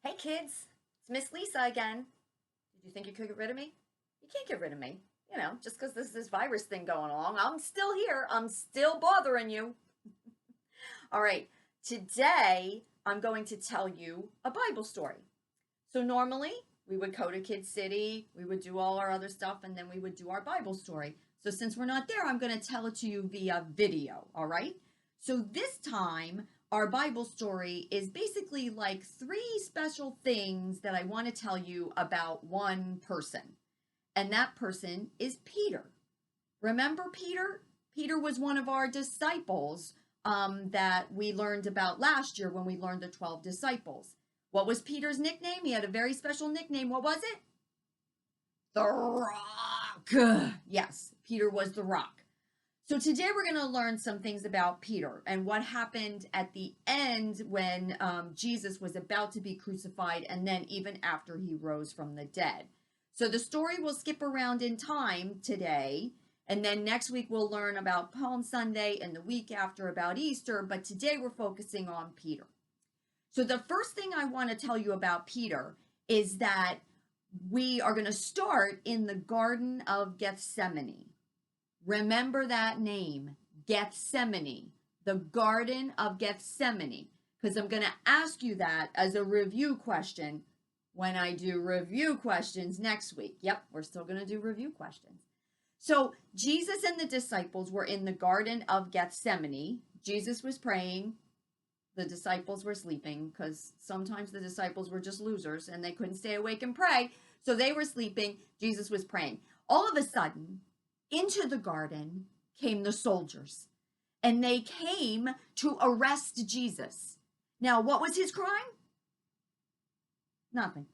Hey kids, it's Miss Lisa again. Did you think you could get rid of me? You can't get rid of me. Just because there's this virus thing going along, I'm still here. I'm still bothering you. All right, today I'm going to tell you a Bible story. So normally we would go to Kid City, we would do all our other stuff, and then we would do our Bible story. So since we're not there, I'm going to tell it to you via video, all right? So this time, our Bible story is basically like three special things that I want to tell you about one person. And that person is Peter. Remember Peter? Peter was one of our disciples that we learned about last year when we learned the 12 disciples. What was Peter's nickname? He had a very special nickname. What was it? The Rock. Yes, Peter was the Rock. So today we're going to learn some things about Peter and what happened at the end when Jesus was about to be crucified and then even after he rose from the dead. So the story will skip around in time today, and then next week we'll learn about Palm Sunday and the week after about Easter, but today we're focusing on Peter. So the first thing I want to tell you about Peter is that we are going to start in the Garden of Gethsemane. Remember that name, Gethsemane, the Garden of Gethsemane, because I'm going to ask you that as a review question when I do review questions next week. Yep, we're still going to do review questions. So Jesus and the disciples were in the Garden of Gethsemane. Jesus was praying. The disciples were sleeping because sometimes the disciples were just losers and they couldn't stay awake and pray. So they were sleeping. Jesus was praying. All of a sudden, into the garden came the soldiers, and they came to arrest Jesus. Now, what was his crime? Nothing.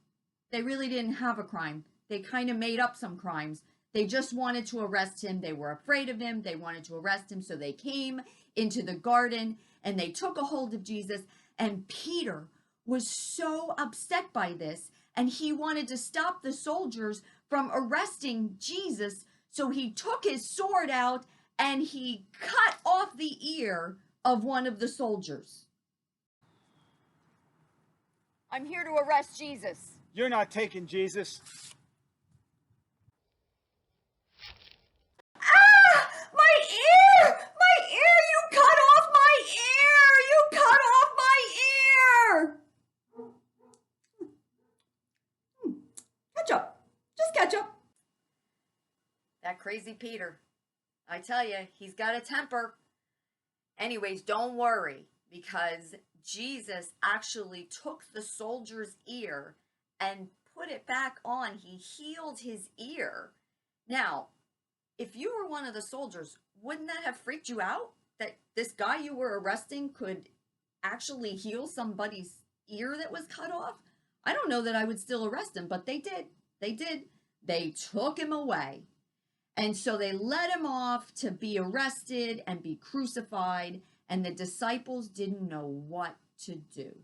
They really didn't have a crime. They kind of made up some crimes. They just wanted to arrest him. They were afraid of him. They wanted to arrest him. So they came into the garden and they took a hold of Jesus. And Peter was so upset by this, and he wanted to stop the soldiers from arresting Jesus. So he took his sword out and he cut off the ear of one of the soldiers. I'm here to arrest Jesus. You're not taking Jesus. Ah! My ear! My ear! You cut off my ear! You cut off my ear! Ketchup. Just ketchup. That crazy Peter. I tell you, he's got a temper. Anyways, don't worry, because Jesus actually took the soldier's ear and put it back on. He healed his ear. Now, if you were one of the soldiers, wouldn't that have freaked you out? That this guy you were arresting could actually heal somebody's ear that was cut off? I don't know that I would still arrest him, but they did. They did. They took him away. And so they let him off to be arrested and be crucified, and the disciples didn't know what to do.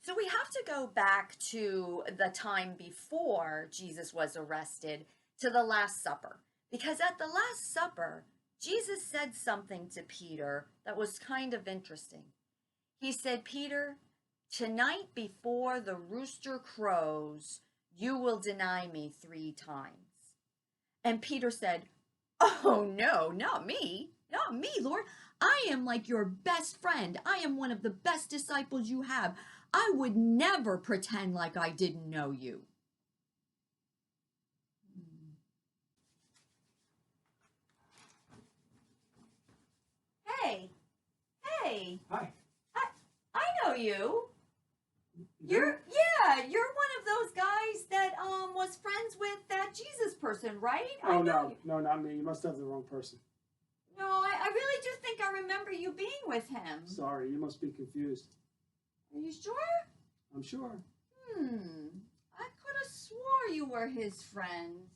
So we have to go back to the time before Jesus was arrested, to the Last Supper. Because at the Last Supper, Jesus said something to Peter that was kind of interesting. He said, Peter, tonight before the rooster crows, you will deny me 3 times. And Peter said, oh, no, not me. Not me, Lord. I am like your best friend. I am one of the best disciples you have. I would never pretend like I didn't know you. Hey. Hi. I know you. You're one of those guys that was friends with that Jesus person, right? Oh, no, not me. You must have the wrong person. No, I really do think I remember you being with him. Sorry, you must be confused. Are you sure? I'm sure. I could have swore you were his friend.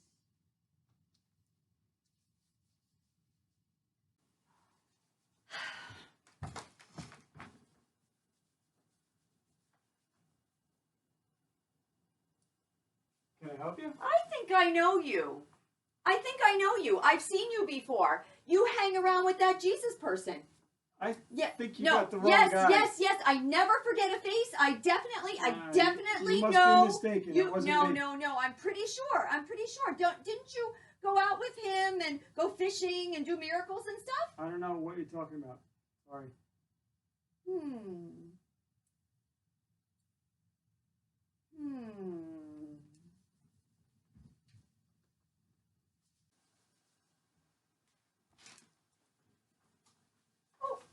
Can I help you? I think I know you. I've seen you before. You hang around with that Jesus person. I Yeah. think you No. got the wrong Yes. guy. Yes. Yes. I never forget a face. I definitely You must know. be mistaken. It wasn't me. No. I'm pretty sure. Didn't you go out with him and go fishing and do miracles and stuff? I don't know what you're talking about. Sorry. Hmm.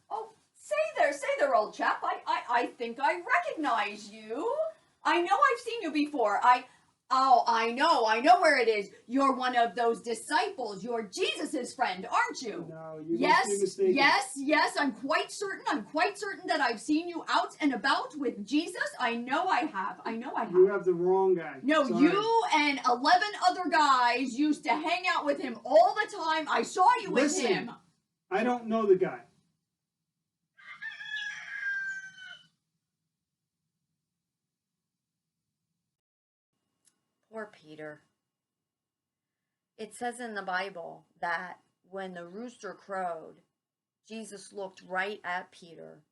Oh, say there, old chap. I think I recognize you. I know I've seen you before. I know where it is. You're one of those disciples. You're Jesus's friend, aren't you? No, you must be mistaken. Yes, I'm quite certain that I've seen you out and about with Jesus. I know I have. You have the wrong guy. No, Sorry. you and 11 other guys used to hang out with him all the time. I saw you with him. I don't know the guy. Poor Peter. It says in the Bible that when the rooster crowed, Jesus looked right at Peter,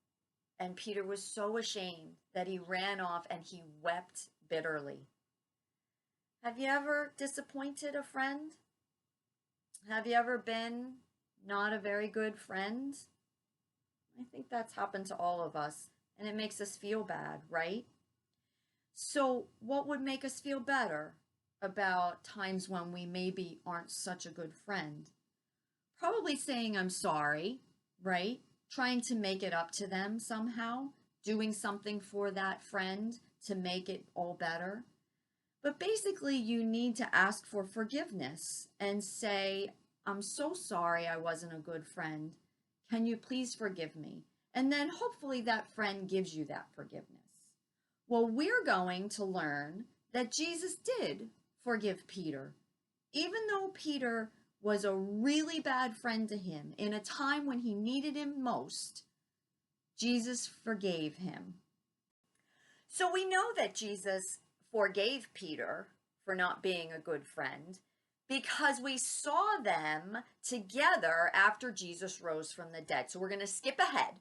and Peter was so ashamed that he ran off and he wept bitterly. Have you ever disappointed a friend? Have you ever been not a very good friend? I think that's happened to all of us, and it makes us feel bad, right? So, what would make us feel better about times when we maybe aren't such a good friend? Probably saying I'm sorry, right? Trying to make it up to them somehow, doing something for that friend to make it all better. But basically, you need to ask for forgiveness and say, I'm so sorry I wasn't a good friend. Can you please forgive me? And then hopefully that friend gives you that forgiveness. Well, we're going to learn that Jesus did forgive Peter. Even though Peter was a really bad friend to him in a time when he needed him most, Jesus forgave him. So we know that Jesus forgave Peter for not being a good friend because we saw them together after Jesus rose from the dead. So we're going to skip ahead.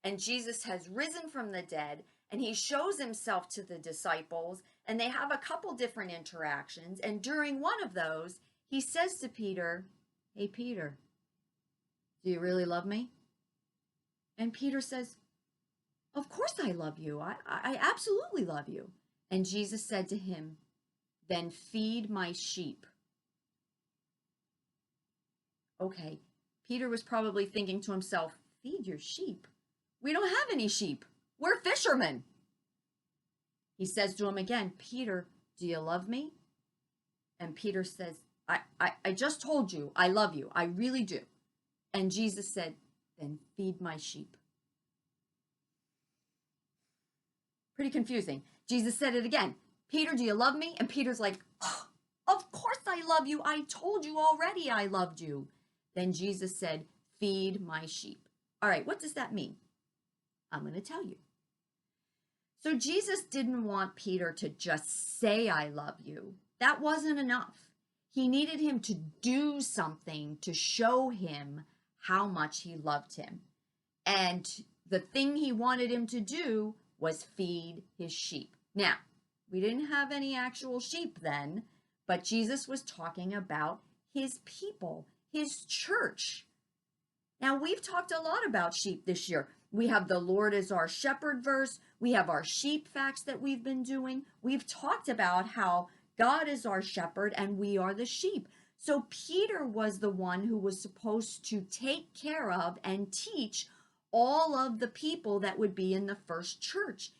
And Jesus has risen from the dead, and he shows himself to the disciples, and they have a couple different interactions. And during one of those, he says to Peter, hey, Peter, do you really love me? And Peter says, of course I love you. I absolutely love you. And Jesus said to him, then feed my sheep. Okay, Peter was probably thinking to himself, feed your sheep? We don't have any sheep. We're fishermen. He says to him again, Peter, do you love me? And Peter says, I just told you I love you. I really do. And Jesus said, then feed my sheep. Pretty confusing. Jesus said it again. Peter, do you love me? And Peter's like, oh, of course I love you. I told you already I loved you. Then Jesus said, feed my sheep. All right, what does that mean? I'm going to tell you. So Jesus didn't want Peter to just say, I love you. That wasn't enough. He needed him to do something to show him how much he loved him. And the thing he wanted him to do was feed his sheep. Now, we didn't have any actual sheep then, but Jesus was talking about his people, his church. Now, we've talked a lot about sheep this year. We have the Lord is our shepherd verse. We have our sheep facts that we've been doing. We've talked about how God is our shepherd and we are the sheep. So Peter was the one who was supposed to take care of and teach all of the people that would be in the first church.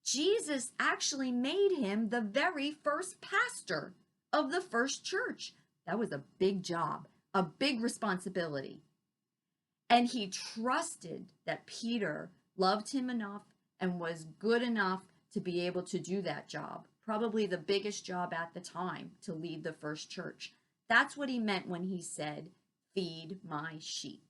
Jesus actually made him the very first pastor of the first church. That was a big job, a big responsibility. And he trusted that Peter loved him enough and was good enough to be able to do that job. Probably the biggest job at the time, to lead the first church. That's what he meant when he said, feed my sheep.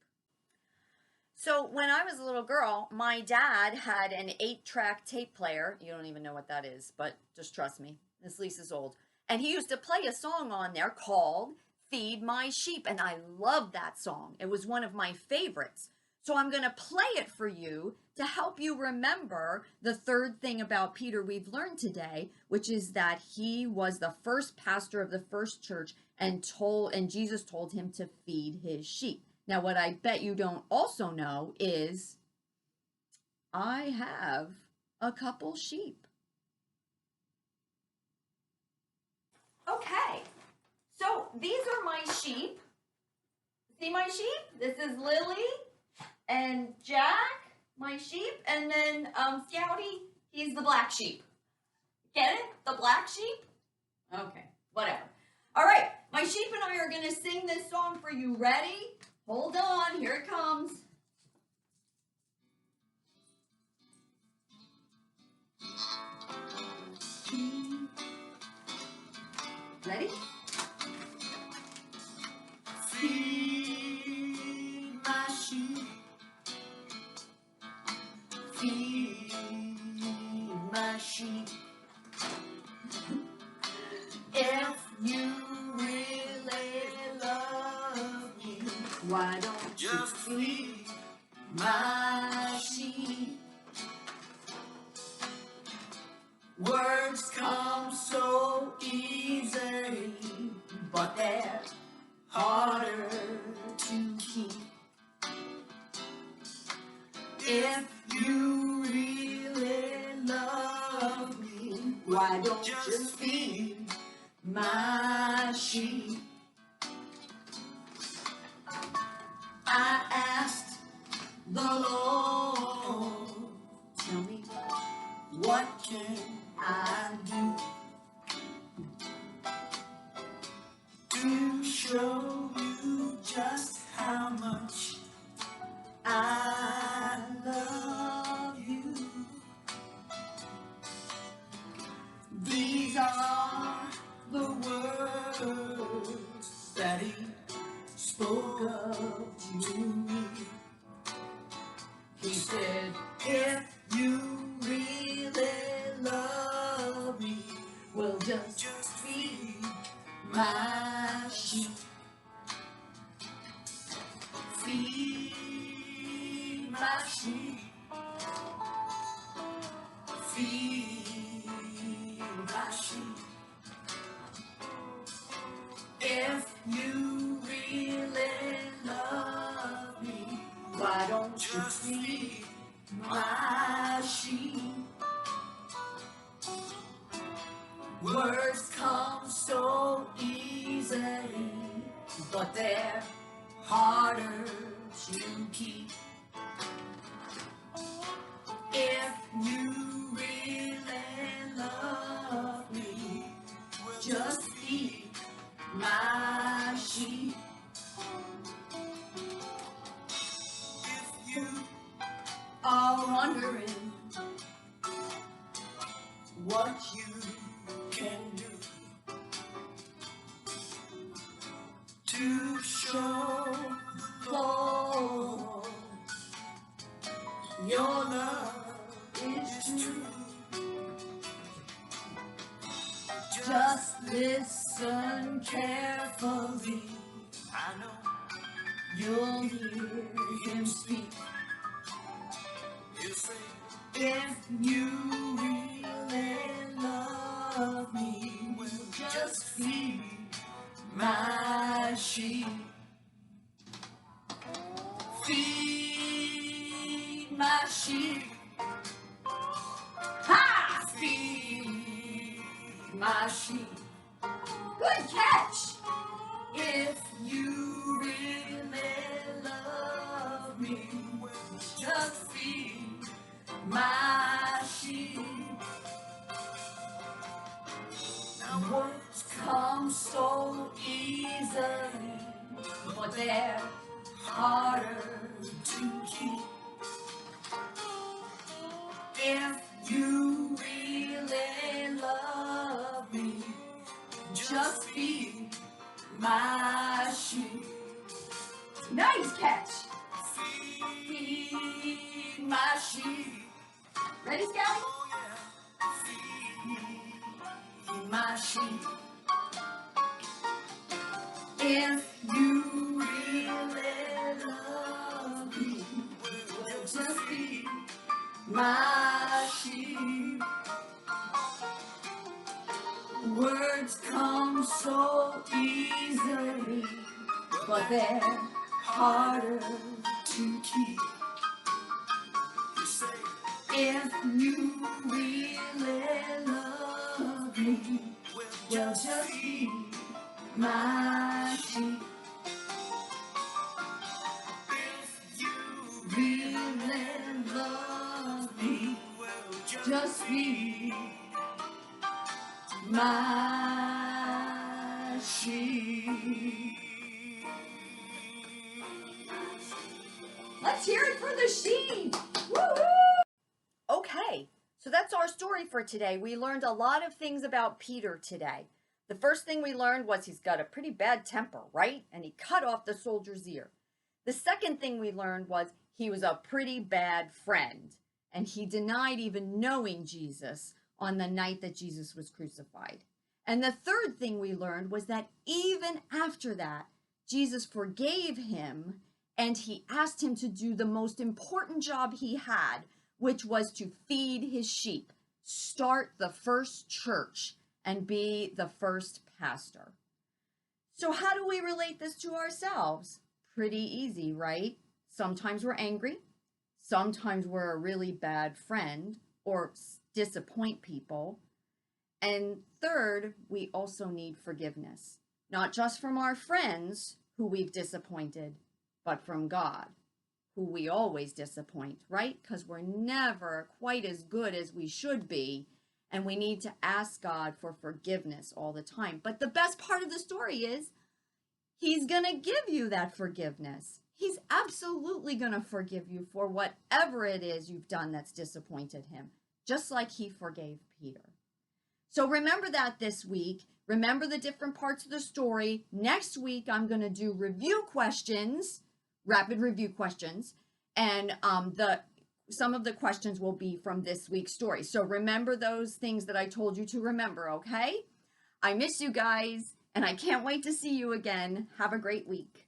So when I was a little girl, my dad had an 8-track tape player. You don't even know what that is, but just trust me. This Lisa's old. And he used to play a song on there called Feed My Sheep. And I loved that song. It was one of my favorites. So I'm going to play it for you to help you remember the third thing about Peter we've learned today, which is that he was the first pastor of the first church and Jesus told him to feed his sheep. Now, what I bet you don't also know is I have a couple sheep. Okay, so these are my sheep. See my sheep? This is Lily and Jack, my sheep, and then Scouty, he's the black sheep. Get it? The black sheep? Okay, whatever. All right, my sheep and I are going to sing this song for you. Ready? Hold on, here it comes. Ready? Feed my sheep. Feed my sheep. If you really love me, why don't you just feed my sheep? Words come so easily, but they're harder to keep. If you really love me, why don't you just feed my sheep? I asked the Lord, tell me, what can I do to show you just how much I love you? These are the words that he spoke of to me. He said, if you really love me, well, just feed my sheep. Feed my sheep. Feed my sheep. If you really love me, why don't you feed my sheep? Words come so easily, but they're harder to keep. If you really love me, just feed my sheep. If you are wondering what you can do to show the Lord your love is true, just listen carefully. I know you'll hear him speak. He'll say, if you really love me, well, just feed my sheep. Feed my sheep. Ha! Feed my sheep. Good catch! If you really love me, just feed my sheep. Now words come so easily, but they're harder to keep. If you really love me, just feed my sheep. Nice catch. Feed my sheep. Ready, Scout? Oh, yeah. Feed my sheep. If you really love me, my sheep. Words come so easily, but they're harder to keep. If you really love me, well, just be my sheep. If you really love me, just be my sheep. Let's hear it for the sheep. Woo-hoo! Okay, so that's our story for today. We learned a lot of things about Peter today. The first thing we learned was he's got a pretty bad temper, right? And he cut off the soldier's ear. The second thing we learned was he was a pretty bad friend, and he denied even knowing Jesus on the night that Jesus was crucified. And the third thing we learned was that even after that, Jesus forgave him, and he asked him to do the most important job he had, which was to feed his sheep, start the first church, and be the first pastor. So how do we relate this to ourselves? Pretty easy, right? Sometimes we're angry. Sometimes we're a really bad friend or disappoint people. And third, we also need forgiveness, not just from our friends who we've disappointed, but from God, who we always disappoint, right? Because we're never quite as good as we should be, and we need to ask God for forgiveness all the time. But the best part of the story is he's going to give you that forgiveness. He's absolutely going to forgive you for whatever it is you've done that's disappointed him, just like he forgave Peter. So remember that this week. Remember the different parts of the story. Next week, I'm going to do review questions, rapid review questions, and some of the questions will be from this week's story. So remember those things that I told you to remember, okay? I miss you guys, and I can't wait to see you again. Have a great week.